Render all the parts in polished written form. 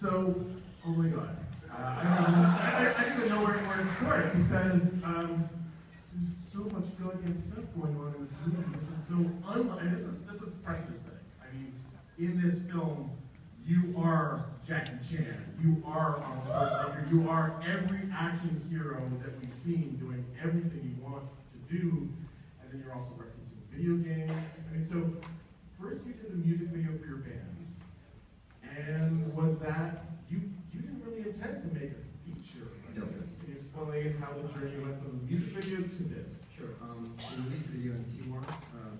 So, oh my God. I don't even know where to start because there's so much goddamn stuff going on in this movie. This is so unlike. This is precedent setting. I mean, in this film, you are Jackie Chan. You are Arnold Schwarzenegger. You are every action hero that we've seen doing everything you want to do, and then you're also referencing video games. I mean, so first you did the music video for your band, and was that you didn't really intend to make a feature like this? Can you explain how the journey went from the music video to this? Sure. We released the video in Timor,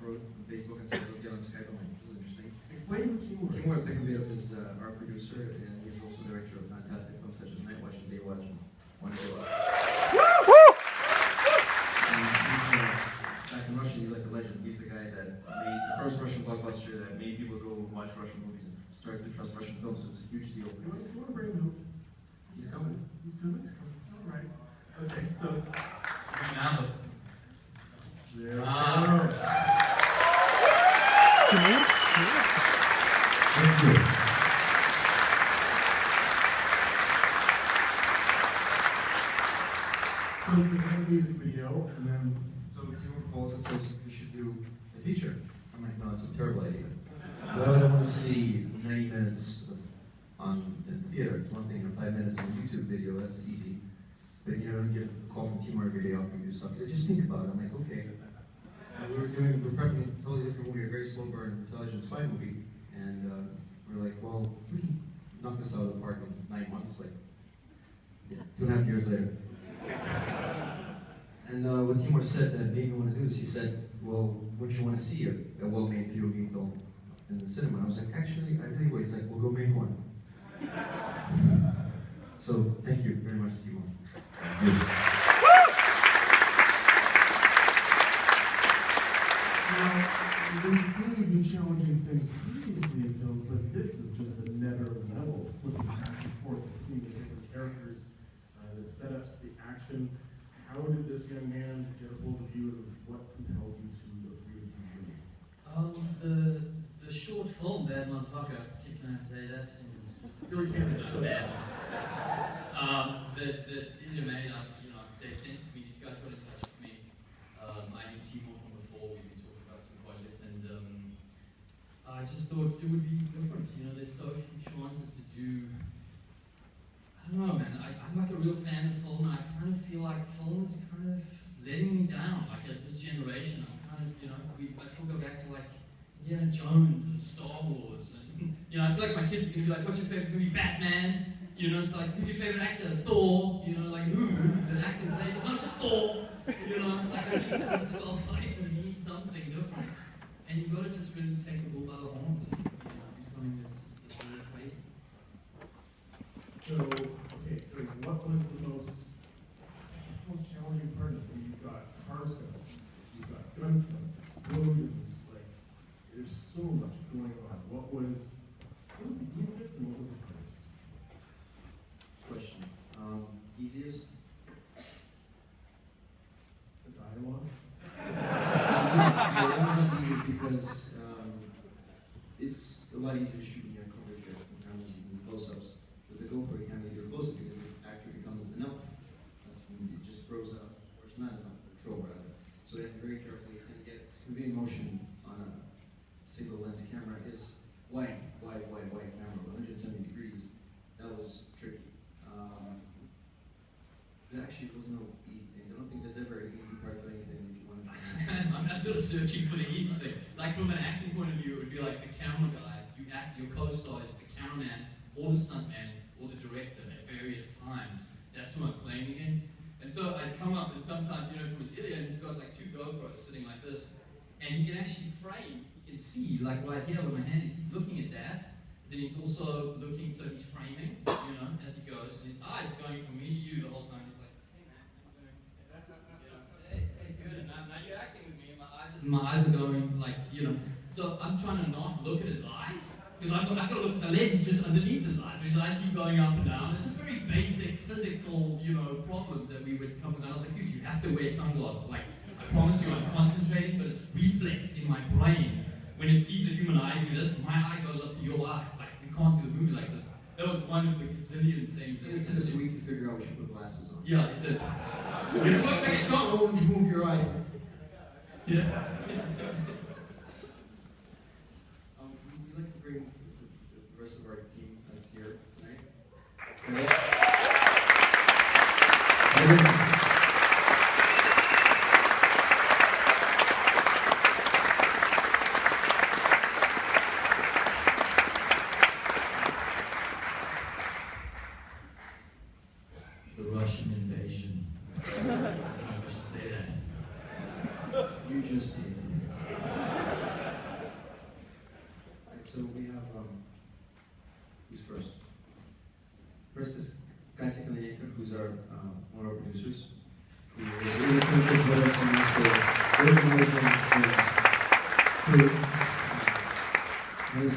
wrote on Facebook and said, let's get on Skype. I'm like, this is interesting. Explain who Timor is. Timor Bekovic is our producer, and he's also director of fantastic films such as Night Watch and Day Watch and One Day Watch. And he's, back in Russia, he's like a legend. He's the guy that made the first Russian blockbuster that made people go watch Russian movies and start to trust Russian films, so it's a huge deal. You want to bring him? He's coming. He's coming? He's coming. All right. Okay, so. Now. There we go. Thank you. So it's a music video, and then. So Timor calls and says, we should do a feature. I'm like, no, it's a terrible idea. Why would I want to see 90 minutes in theater? It's one thing, 5 minutes on a YouTube video, that's easy. But you know, you get a call from Timor every day offering you stuff. So just think about it. I'm like, okay. And we're prepping a totally different movie, a very slow burn, intelligent spy movie. And we're like, well, we can knock this out of the park in 9 months, like 2.5 years later. And what Timor said that made me want to do this, he said, well, wouldn't you want to see a well-made video game film in the cinema? I was like, actually, I really would. He's like, we'll go make one. So, thank you very much, Timor. Now, we've seen you've been challenging things previously in films, but this is just another level, flipping back and forth between the different characters, the setups, the action. How did this young man get a hold of you, and what compelled you to agree to do it? The short film, Bad Motherfucker, can I say that? You're a candidate. No, bad. The India made, they sent it to me, these guys got in touch with me. I knew Timor from before, we've been talking about some projects, and I just thought it would be different. There's so few chances to do. I don't know, man. I'm like a real fan of film, and I kind of feel like film is kind of letting me down. Like, as this generation, I'm kind of, I still go back to like Indiana Jones and Star Wars. And, I feel like my kids are going to be like, what's your favorite movie? Batman. It's like, who's your favorite actor? Thor. Like, who? The actor played, not just Thor. Like, I just felt like we need something different. And you've got to just really take the bull by the horns and, do something that's really crazy. So, okay, so what was the most challenging part of it? You've got car stunts, you've got gun stunts, explosions, like, there's so much going on. What was the easiest and what was the hardest? Question. Easiest? The dialogue? It wasn't easy because it's a lot easier to shoot in your coverage with cameras and close-ups. With the GoPro, you can't do a close-up because the actor becomes enough. That's when it just grows up, or it's not enough control rather. So you have to very carefully to convey motion on a single lens camera is wide camera, 170 degrees. That was tricky. There actually was no easy thing. I don't think there's ever an easy part to anything if you want to. I'm not sort of searching for the easy thing. Like, from an acting point of view, it would be like the camera guy. You act, your co-star is the cameraman, or the stuntman, or the director at various times. That's who I'm playing against. And so I'd come up, and sometimes, from his video, and he's got like 2 GoPros sitting like this, and he can actually frame, you can see, like right here with my hand, he's looking at that, then he's also looking, so he's framing, as he goes, and his eyes are going from me to you the whole time. He's like, hey man, how you doing? Hey, good, and now you're acting with me, and my eyes are going like, so I'm trying to not look at his eyes, because I've got to look at the lens just underneath his eyes, but his eyes keep going up and down. It's just very basic physical, problems that we would come up with. And I was like, dude, you have to wear sunglasses. Like, I promise you I'm concentrating, but it's reflex in my brain. When it sees the human eye do this, my eye goes up to your eye. Like, we can't do the movie like this. That was one of the gazillion things. It took us a week to figure out we should put glasses on. Yeah, it did. You look like a troll when you move your eyes. Yeah. We'd like to bring the rest of our team that's here tonight. The Russian invasion. I don't know if I should say that. You just did. Alright, so we have, who's first? First is Katya Kaliyenko, who's our, one of our producers, who is in the countries with us and has as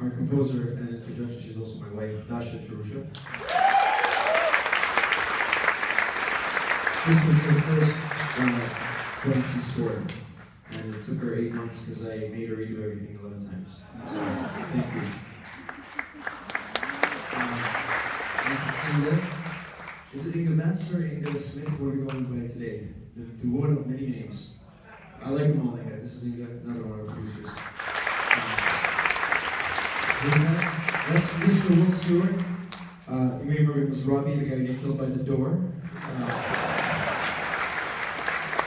our composer and in conjunction, she's also my wife, Dasha Tarusha. This was the first film she scored, and it took her 8 months because I made her redo everything 11 times. So, thank you. Is it Inga Master or Inga Smith? What are we going by today? The one of many names. I like them all, Inga. This is Inga, another one of our producers. That's Mr. Will Stewart. You may remember it was Robbie, the guy who got killed by the door.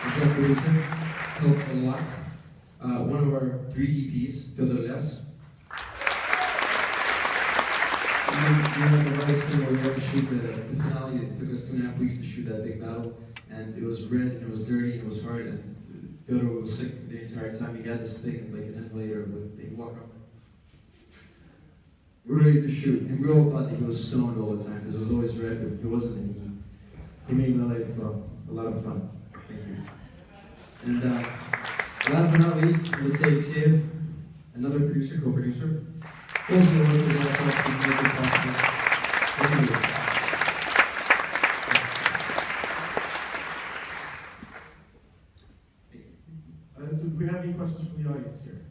He's our producer. Helped a lot. One of our 3 EPs, Phil Les. We had the rice thing where we had to shoot the finale. It took us 2.5 weeks to shoot that big battle, and it was red, and it was dirty, and it was hard, and Fyodor was sick the entire time. He got this thing, like an end later, he walked up. We're ready to shoot, and we all thought that he was stoned all the time, because it was always red, but he wasn't, and he made my life a lot of fun. Thank you. And last but not least, Aleksey Alexeyev, another producer, co-producer. Also worked with us to make it possible. Thank you. So do we have any questions from the audience here?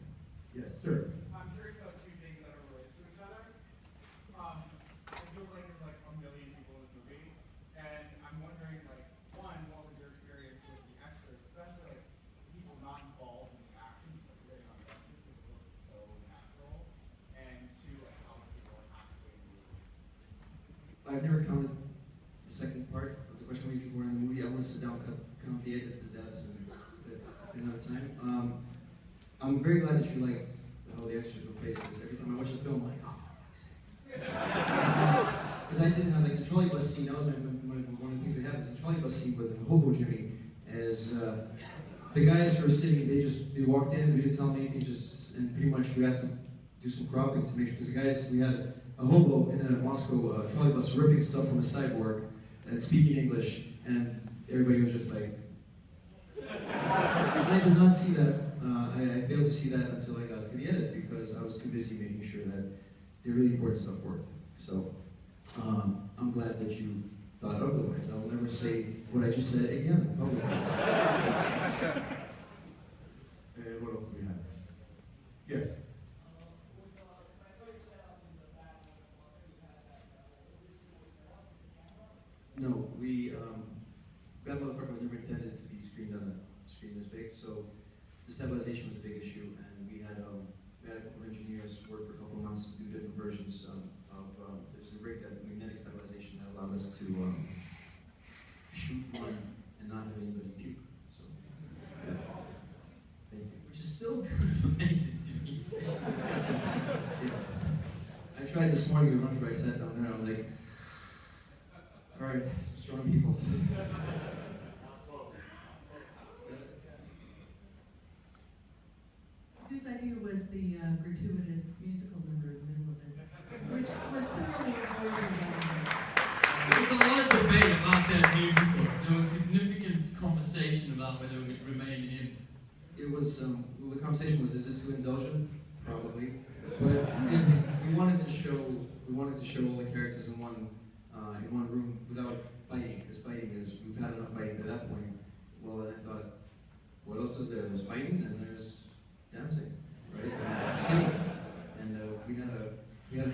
Yes, sir. I'm curious about 2 things that are related to each other. It feels like there's like 1 million people in this movie, and I'm wondering, like, one, what was your experience with the extras, especially like people not involved in the action, like sitting on benches because it looks so natural, and 2, like how many people are actually in the movie. I've never counted the second part of the question, how many people were in the movie. I want to sit down and count the edits, the deaths, and another time. I'm very glad that you liked how the extras were placed, because every time I watch the film, I'm like, oh, because I didn't have, like, the trolley bus scene. That was one of the things we had, was the trolley bus scene with the hobo Jimmy. As the guys who were sitting, they walked in, we didn't tell them anything, and pretty much we had to do some cropping to make sure, because the guys, we had a hobo in a Moscow trolley bus ripping stuff from a sidewalk and speaking English, and everybody was just like, I did not see that. I failed to see that until I got to the edit, because I was too busy making sure that the really important stuff worked. So I'm glad that you thought otherwise. I will never say what I just said again. And what else do we have? Yes. No, that motherfucker was never intended to be screened on a screen this big, so the stabilization was a big issue, and we had a couple of engineers work for a couple of months to do different versions of there's a rig, that magnetic stabilization, that allowed us to shoot one and not have anybody puke. So, yeah. Thank you. Which is still kind of amazing to me, especially this kind of thing. Yeah. I tried this morning to run through, I sat down there, I'm like, all right, some strong people. Whose idea was the gratuitous musical number in the middle of it, which was thoroughly avoided. There was a lot of debate about that musical. There was significant conversation about whether it would remain in. It was, well, the conversation was, is it too indulgent? Probably. But we wanted to show all the characters in one room without fighting, because fighting is, we've had enough fighting at that point. Well, and I thought, what else is there? There's fighting and there's dancing, right? And singing. And we had a